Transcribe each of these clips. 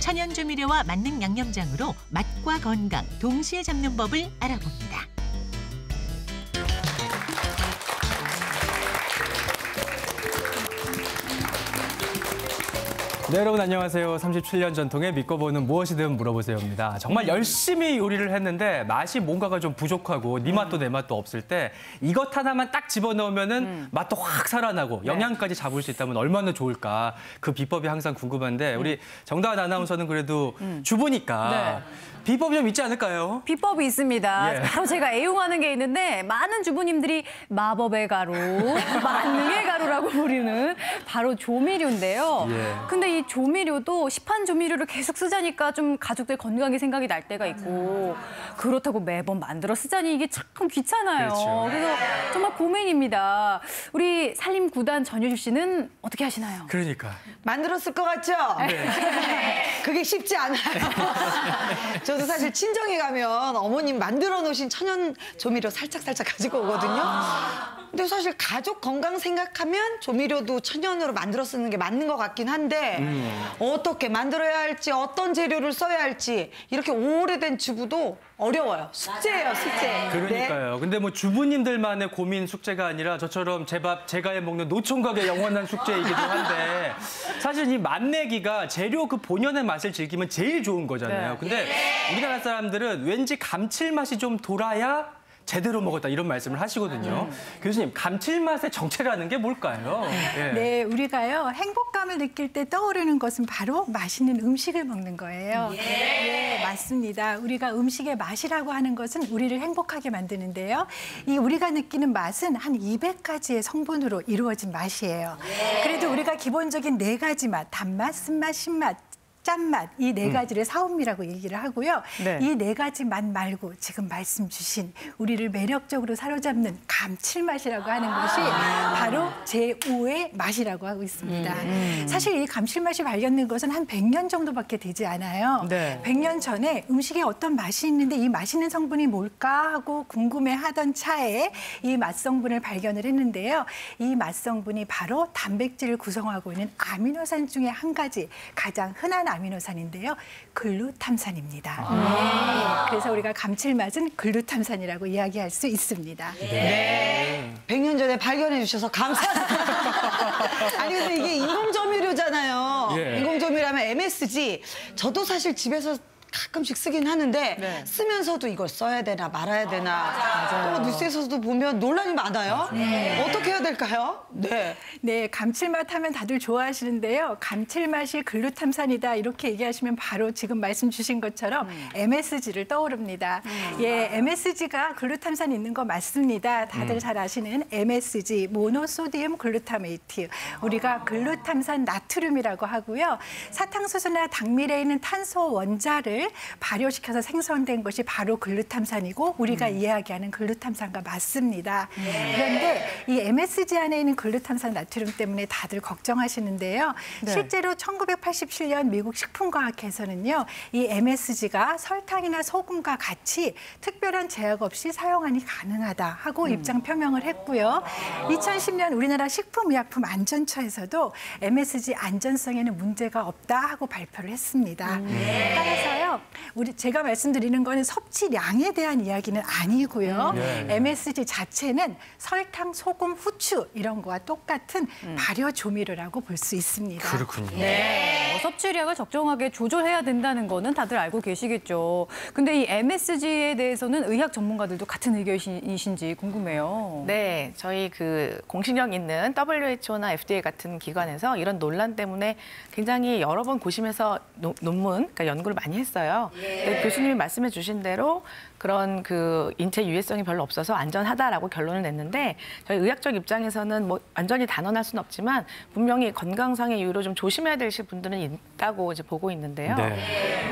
천연 조미료와 만능 양념장으로 맛과 건강 동시에 잡는 법을 알아봅니다. 네, 여러분 안녕하세요. 37년 전통의 믿고 보는 무엇이든 물어보세요입니다. 정말 열심히 요리를 했는데 맛이 뭔가가 좀 부족하고 네 맛도 내 맛도 없을 때 이것 하나만 딱 집어넣으면은 맛도 확 살아나고 영양까지 잡을 수 있다면 얼마나 좋을까. 그 비법이 항상 궁금한데 우리 정다은 아나운서는 그래도 주부니까 비법이 좀 있지 않을까요? 비법이 있습니다. 예. 바로 제가 애용하는 게 있는데 많은 주부님들이 마법의 가루, 만능의 가루라고 부르는 바로 조미료인데요. 예. 근데 이 조미료도 시판 조미료를 계속 쓰자니까 좀 가족들 건강이 생각이 날 때가 있고 그렇다고 매번 만들어 쓰자니 이게 참 귀찮아요. 그렇죠. 그래서 정말 고민입니다. 우리 살림 9단 전효주 씨는 어떻게 하시나요? 그러니까. 만들었을 것 같죠? 네. 그게 쉽지 않아요. 저도 사실 친정에 가면 어머님 만들어 놓으신 천연 조미료 살짝살짝 가지고 오거든요. 근데 사실 가족 건강 생각하면 조미료도 천연으로 만들어 쓰는 게 맞는 것 같긴 한데 어떻게 만들어야 할지 어떤 재료를 써야 할지 이렇게 오래된 주부도 어려워요. 숙제예요, 숙제. 그러니까요. 네. 근데 뭐 주부님들만의 고민 숙제가 아니라 저처럼 제 밥 제가 해 먹는 노총각의 영원한 숙제이기도 한데 사실 이 맛내기가 재료 그 본연의 맛을 즐기면 제일 좋은 거잖아요. 근데 우리나라 사람들은 왠지 감칠맛이 좀 돌아야 제대로 먹었다 이런 말씀을 하시거든요. 교수님, 감칠맛의 정체라는 게 뭘까요? 예. 네, 우리가요 행복감을 느낄 때 떠오르는 것은 바로 맛있는 음식을 먹는 거예요. 네, 맞습니다. 우리가 음식의 맛이라고 하는 것은 우리를 행복하게 만드는데요. 이 우리가 느끼는 맛은 한 200가지의 성분으로 이루어진 맛이에요. 그래도 우리가 기본적인 4가지 맛, 단맛, 쓴맛, 신맛, 짠맛, 이 4가지를 사음이라고 얘기를 하고요. 이 4가지 맛 말고 지금 말씀 주신 우리를 매력적으로 사로잡는 감칠맛이라고 하는 것이 바로 제5의 맛이라고 하고 있습니다. 사실 이 감칠맛이 발견된 것은 한 100년 정도밖에 되지 않아요. 100년 전에 음식에 어떤 맛이 있는데 이 맛있는 성분이 뭘까 하고 궁금해하던 차에 이 맛성분을 발견을 했는데요. 이 맛성분이 바로 단백질을 구성하고 있는 아미노산 중에 한 가지, 가장 흔한 아미노산인데요. 글루탐산입니다. 네, 그래서 우리가 감칠맛은 글루탐산이라고 이야기할 수 있습니다. 네. 100년 전에 발견해 주셔서 감사합니다. 아니 근데 이게 인공조미료잖아요. 인공조미료라면 MSG. 저도 사실 집에서 가끔씩 쓰긴 하는데 쓰면서도 이걸 써야 되나 말아야 되나 또 뉴스에서도 보면 논란이 많아요. 어떻게 해야 될까요? 네, 감칠맛 하면 다들 좋아하시는데요. 감칠맛이 글루탐산이다 이렇게 얘기하시면 바로 지금 말씀 주신 것처럼 MSG를 떠오릅니다. 예, MSG가 글루탐산 있는 거 맞습니다. 다들 잘 아시는 MSG, 모노소디움 글루타메이트. 우리가 글루탐산 나트륨이라고 하고요. 사탕수수나 당밀에 있는 탄소 원자를 발효시켜서 생성된 것이 바로 글루탐산이고 우리가 이야기하는 글루탐산과 맞습니다. 그런데 이 MSG 안에 있는 글루탐산 나트륨 때문에 다들 걱정하시는데요. 실제로 1987년 미국 식품과학회에서는요. 이 MSG가 설탕이나 소금과 같이 특별한 제약 없이 사용하기 가능하다 하고 입장 표명을 했고요. 2010년 우리나라 식품의약품 안전처에서도 MSG 안전성에는 문제가 없다 하고 발표를 했습니다. 따라서요. 제가 말씀드리는 거는 섭취량에 대한 이야기는 아니고요. MSG 자체는 설탕, 소금, 후추 이런 거와 똑같은 발효 조미료라고 볼 수 있습니다. 그렇군요. 섭취량을 적정하게 조절해야 된다는 거는 다들 알고 계시겠죠. 근데 이 MSG에 대해서는 의학 전문가들도 같은 의견이신지 궁금해요. 네, 저희 그 공신력 있는 WHO나 FDA 같은 기관에서 이런 논란 때문에 굉장히 여러 번 고심해서 논문, 그러니까 연구를 많이 했어요. 교수님이 말씀해 주신 대로 그런 그 인체 유해성이 별로 없어서 안전하다라고 결론을 냈는데 저희 의학적 입장에서는 뭐 완전히 단언할 수는 없지만 분명히 건강상의 이유로 좀 조심해야 되실 분들은 있다고 이제 보고 있는데요.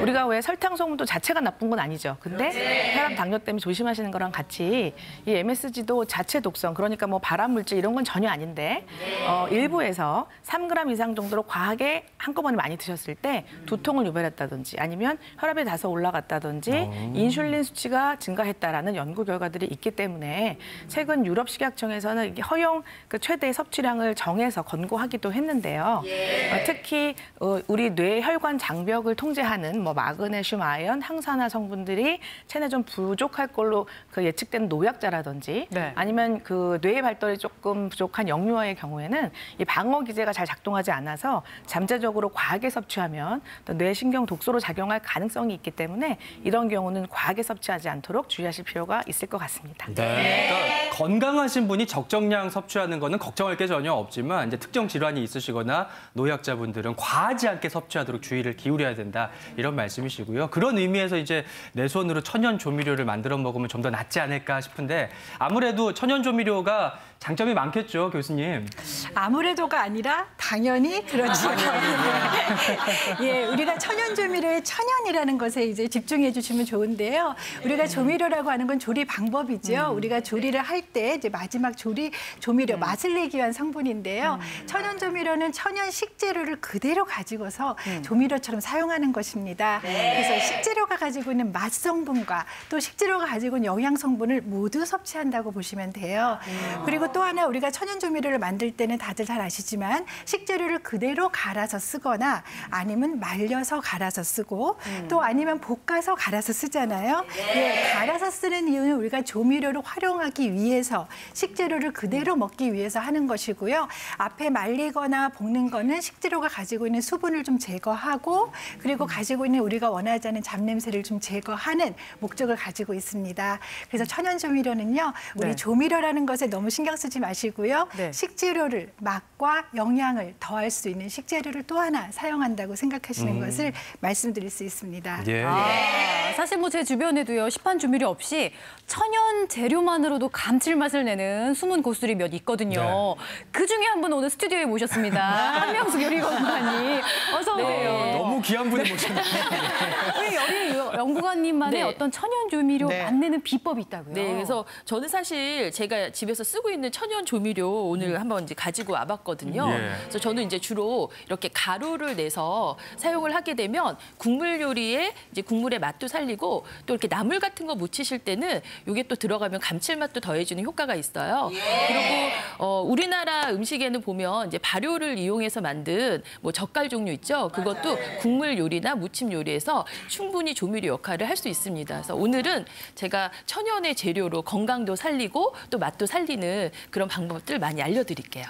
우리가 왜 설탕, 소금도 자체가 나쁜 건 아니죠. 근데 혈압, 당뇨 때문에 조심하시는 거랑 같이 이 MSG도 자체 독성, 그러니까 뭐 발암 물질 이런 건 전혀 아닌데 일부에서 3g 이상 정도로 과하게 한꺼번에 많이 드셨을 때 두통을 유발했다든지 아니면 혈압이 다소 올라갔다든지 인슐린 수치가 소비가 증가했다라는 연구 결과들이 있기 때문에 최근 유럽 식약청에서는 이게 허용 최대 섭취량을 정해서 권고하기도 했는데요. 특히 우리 뇌 혈관 장벽을 통제하는 뭐 마그네슘, 아연, 항산화 성분들이 체내 좀 부족할 걸로 예측되는 노약자라든지 네. 아니면 뇌의 발달이 조금 부족한 영유아의 경우에는 이 방어 기제가 잘 작동하지 않아서 잠재적으로 과하게 섭취하면 또 뇌신경 독소로 작용할 가능성이 있기 때문에 이런 경우는 과하게 섭취하지 않도록 주의하실 필요가 있을 것 같습니다. 네. 그러니까 건강하신 분이 적정량 섭취하는 거는 걱정할 게 전혀 없지만 이제 특정 질환이 있으시거나 노약자분들은 과하지 않게 섭취하도록 주의를 기울여야 된다. 이런 말씀이시고요. 그런 의미에서 이제 내 손으로 천연 조미료를 만들어 먹으면 좀 더 낫지 않을까 싶은데 아무래도 천연 조미료가 장점이 많겠죠, 교수님. 아무래도가 아니라 당연히 그렇죠. 예, 우리가 천연조미료의 천연이라는 것에 이제 집중해 주시면 좋은데요. 우리가 조미료라고 하는 건 조리 방법이죠. 우리가 조리를 할 때 이제 마지막 조미료 맛을 내기 위한 성분인데요. 천연조미료는 천연 식재료를 그대로 가지고서 조미료처럼 사용하는 것입니다. 그래서 식재료가 가지고 있는 맛 성분과 또 식재료가 가지고 있는 영양 성분을 모두 섭취한다고 보시면 돼요. 그리고 또 하나 우리가 천연조미료를 만들 때는 다들 잘 아시지만 식재료를 그대로 갈아서 쓰거나 아니면 말려서 갈아서 쓰고 또 아니면 볶아서 갈아서 쓰잖아요. 예, 갈아서 쓰는 이유는 우리가 조미료를 활용하기 위해서 식재료를 그대로 먹기 위해서 하는 것이고요. 앞에 말리거나 볶는 거는 식재료가 가지고 있는 수분을 좀 제거하고 그리고 가지고 있는 우리가 원하지 않는 잡냄새를 좀 제거하는 목적을 가지고 있습니다. 그래서 천연조미료는요. 우리 조미료라는 것에 너무 신경 쓰지 마시고요. 식재료를 맛과 영양을 더할 수 있는 식재료를 또 하나 사용한다고 생각하시는 것을 말씀드릴 수 있습니다. 사실 뭐 제 주변에도요. 시판 조미료 없이 천연 재료만으로도 감칠맛을 내는 숨은 고수들이 몇 있거든요. 그중에 한 분 오늘 스튜디오에 모셨습니다. 한명숙 요리연구관님. 어서 오세요. 너무 귀한 분이 모셨네요. 우리 연구관님만의 어떤 천연 조미료 맛내는 비법이 있다고요? 네, 그래서 저는 사실 제가 집에서 쓰고 있는 천연 조미료 오늘 한번 이제 가지고 와봤거든요. 그래서 저는 이제 주로 이렇게 가루를 내서 사용을 하게 되면 국물 요리에 이제 국물의 맛도 살리고 또 이렇게 나물 같은 거 무치실 때는 이게 또 들어가면 감칠맛도 더해주는 효과가 있어요. 그리고 우리나라 음식에는 보면 이제 발효를 이용해서 만든 뭐 젓갈 종류 있죠. 그것도 국물 요리나 무침 요리에서 충분히 조미료 역할을 할 수 있습니다. 그래서 오늘은 제가 천연의 재료로 건강도 살리고 또 맛도 살리는 그런 방법들 많이 알려드릴게요.